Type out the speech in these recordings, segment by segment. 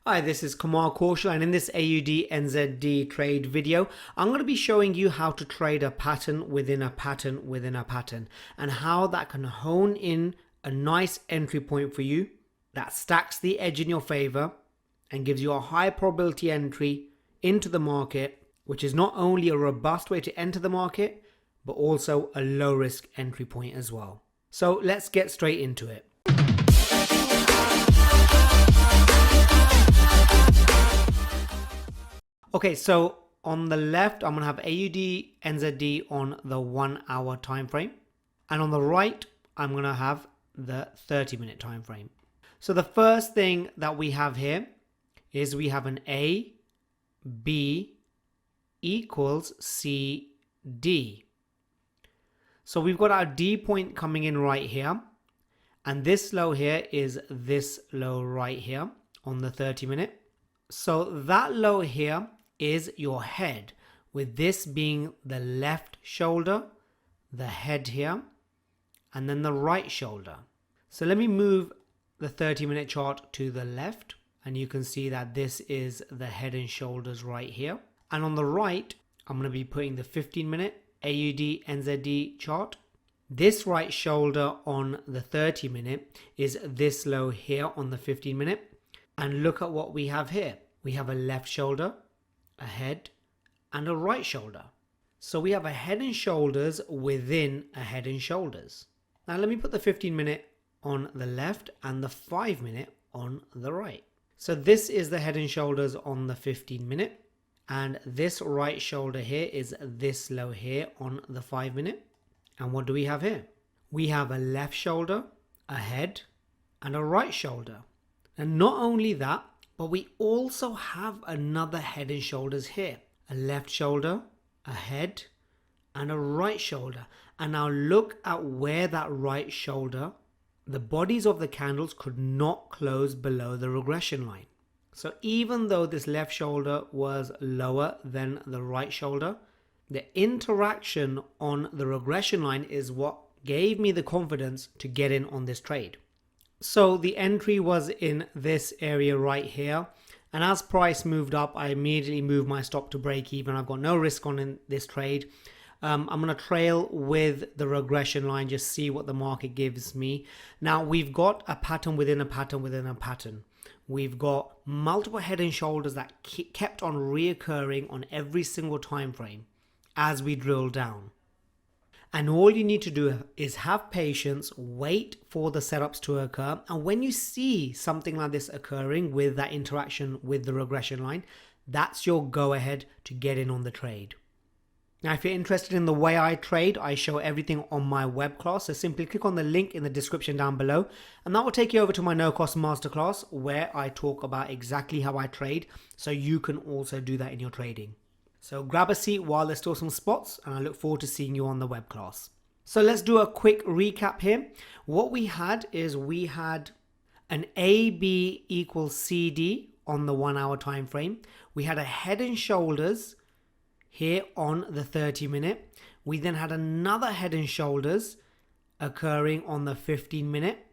Hi, this is Kamal Kaushal, and in this AUDNZD trade video, I'm going to be showing you how to trade a pattern within a pattern within a pattern, and how that can hone in a nice entry point for you that stacks the edge in your favor and gives you a high probability entry into the market, which is not only a robust way to enter the market, but also a low risk entry point as well. So let's get straight into it. Okay, so on the left, I'm going to have AUDNZD on the 1 hour time frame. And on the right, I'm going to have the 30-minute time frame. So the first thing that we have here is we have an A, B equals C, D. So we've got our D point coming in right here. And this low here is this low right here on the 30-minute. So that low here is your head, with this being the left shoulder, the head here, and then the right shoulder. So let me move the 30-minute chart to the left, and you can see that this is the head and shoulders right here. And on the right, I'm going to be putting the 15-minute AUDNZD chart. This right shoulder on the 30-minute is this low here on the 15-minute. And look at what we have here. We have a left shoulder, a head, and a right shoulder. So we have a head and shoulders within a head and shoulders. Now let me put the 15-minute on the left and the 5-minute on the right. So this is the head and shoulders on the 15-minute, and this right shoulder here is this low here on the 5-minute. And what do we have here? We have a left shoulder, a head, and a right shoulder. And not only that, but we also have another head and shoulders here. A left shoulder, a head, and a right shoulder. And now look at where that right shoulder, the bodies of the candles could not close below the regression line. So even though this left shoulder was lower than the right shoulder, the interaction on the regression line is what gave me the confidence to get in on this trade. So the entry was in this area right here, and as price moved up, I immediately moved my stop to break even. I've got no risk on in this trade. I'm going to trail with the regression line, just see what the market gives me. Now we've got a pattern within a pattern within a pattern. We've got multiple head and shoulders that kept on reoccurring on every single time frame as we drill down. And all you need to do is have patience, wait for the setups to occur. And when you see something like this occurring with that interaction with the regression line, that's your go ahead to get in on the trade. Now, if you're interested in the way I trade, I show everything on my web class. So simply click on the link in the description down below, and that will take you over to my no-cost masterclass where I talk about exactly how I trade. So you can also do that in your trading. So grab a seat while there's still some spots, and I look forward to seeing you on the web class. So let's do a quick recap here. What we had is we had an AB equals CD on the 1 hour time frame. We had a head and shoulders here on the 30-minute. We then had another head and shoulders occurring on the 15-minute.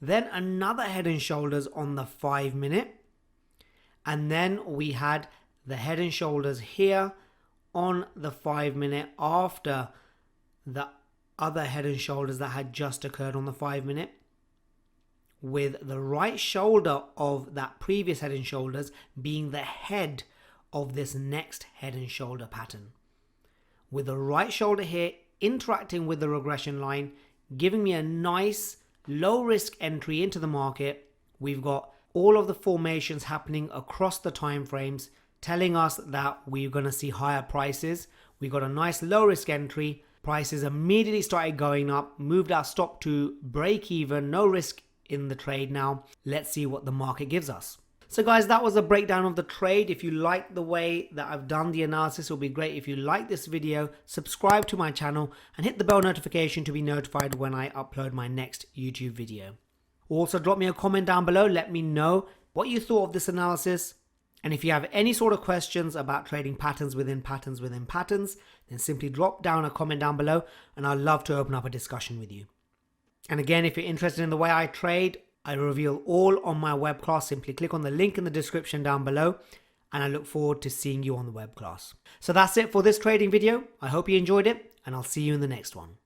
Then another head and shoulders on the 5-minute. And then we had the head and shoulders here on the 5-minute after the other head and shoulders that had just occurred on the 5-minute, with the right shoulder of that previous head and shoulders being the head of this next head and shoulder pattern, with the right shoulder here interacting with the regression line, giving me a nice low risk entry into the market. We've got all of the formations happening across the time frames, telling us that we're going to see higher prices. We got a nice low risk entry. Prices immediately started going up, moved our stop to break even, no risk in the trade. Now let's see what the market gives us. So guys, that was a breakdown of the trade. If you like the way that I've done the analysis, it will be great if you like this video, subscribe to my channel, and hit the bell notification to be notified when I upload my next YouTube video. Also drop me a comment down below, let me know what you thought of this analysis. And if you have any sort of questions about trading patterns within patterns within patterns, then simply drop down a comment down below, and I'd love to open up a discussion with you. And again, if you're interested in the way I trade, I reveal all on my web class. Simply click on the link in the description down below, and I look forward to seeing you on the web class. So that's it for this trading video. I hope you enjoyed it, and I'll see you in the next one.